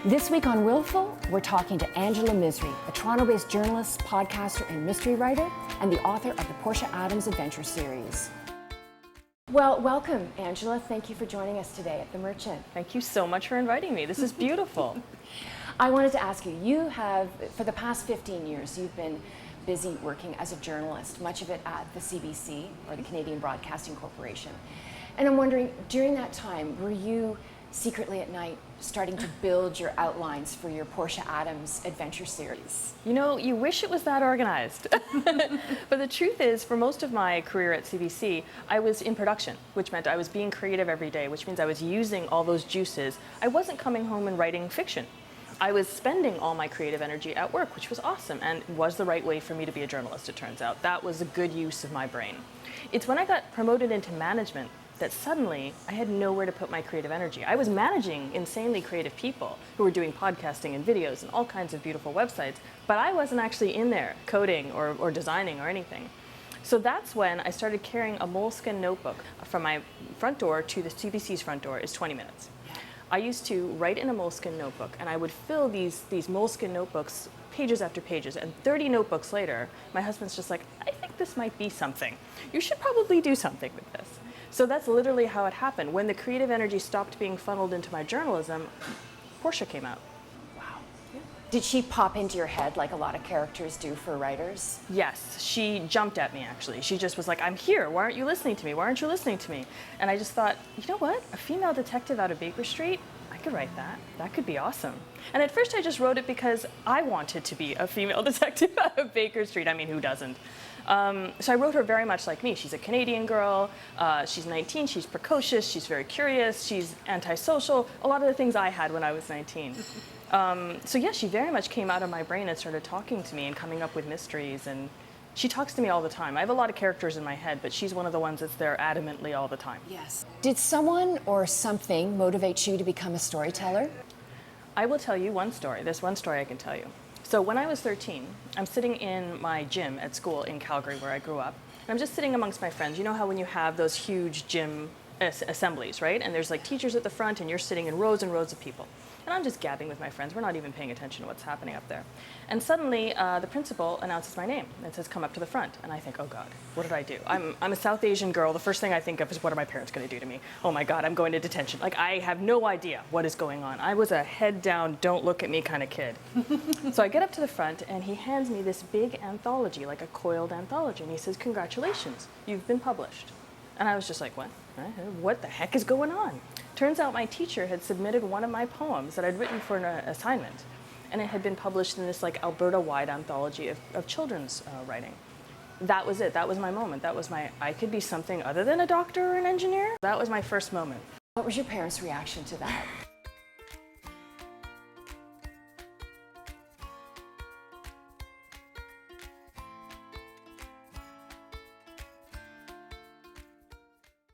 This week on Willful, we're talking to Angela Misri, a Toronto-based journalist, podcaster, and mystery writer, and the author of the Portia Adams Adventure Series. Well, welcome, Angela. Thank you for joining us today at The Merchant. Thank you so much for inviting me. This is beautiful. I wanted to ask you, you have, for the past 15 years, you've been busy working as a journalist, much of it at the CBC, or the Canadian Broadcasting Corporation. And I'm wondering, during that time, were you secretly at night starting to build your outlines for your Portia Adams Adventure Series? You know, you wish it was that organized. But the truth is, for most of my career at CBC, I was in production, which meant I was being creative every day, which means I was using all those juices. I wasn't coming home and writing fiction. I was spending all my creative energy at work, which was awesome and was the right way for me to be a journalist, it turns out. That was a good use of my brain. It's when I got promoted into management that suddenly I had nowhere to put my creative energy. I was managing insanely creative people who were doing podcasting and videos and all kinds of beautiful websites, but I wasn't actually in there coding or designing or anything. So that's when I started carrying a Moleskin notebook. From my front door to the CBC's front door is 20 minutes. I used to write in a Moleskin notebook, and I would fill these Moleskin notebooks pages after pages, and 30 notebooks later, my husband's just like, I think this might be something. You should probably do something with this. So that's literally how it happened. When the creative energy stopped being funneled into my journalism, Portia came out. Wow. Did she pop into your head like a lot of characters do for writers? Yes, she jumped at me actually. She just was like, I'm here, why aren't you listening to me? Why aren't you listening to me? And I just thought, you know what? A female detective out of Baker Street? I could write that. That could be awesome. And at first I just wrote it because I wanted to be a female detective out of Baker Street. I mean, who doesn't? So I wrote her very much like me. She's a Canadian girl, she's 19, she's precocious, she's very curious, she's antisocial, a lot of the things I had when I was 19. So yeah, she very much came out of my brain and started talking to me and coming up with mysteries, and she talks to me all the time. I have a lot of characters in my head, but she's one of the ones that's there adamantly all the time. Yes. Did someone or something motivate you to become a storyteller? I will tell you one story. There's one story I can tell you. So when I was 13, I'm sitting in my gym at school in Calgary, where I grew up. And I'm just sitting amongst my friends. You know how when you have those huge gym assemblies, right? And there's like teachers at the front, and you're sitting in rows and rows of people. And I'm just gabbing with my friends. We're not even paying attention to what's happening up there. And suddenly, the principal announces my name and says, come up to the front. And I think, oh God, what did I do? I'm a South Asian girl. The first thing I think of is, what are my parents going to do to me? Oh my God, I'm going to detention. Like, I have no idea what is going on. I was a head down, don't look at me kind of kid. So I get up to the front, and he hands me this big anthology, like a coiled anthology. And he says, congratulations, you've been published. And I was just like, what? What the heck is going on? Turns out my teacher had submitted one of my poems that I'd written for an assignment, and it had been published in this like Alberta-wide anthology of children's writing. That was it. That was my moment. That was my, I could be something other than a doctor or an engineer. That was my first moment. What was your parents' reaction to that?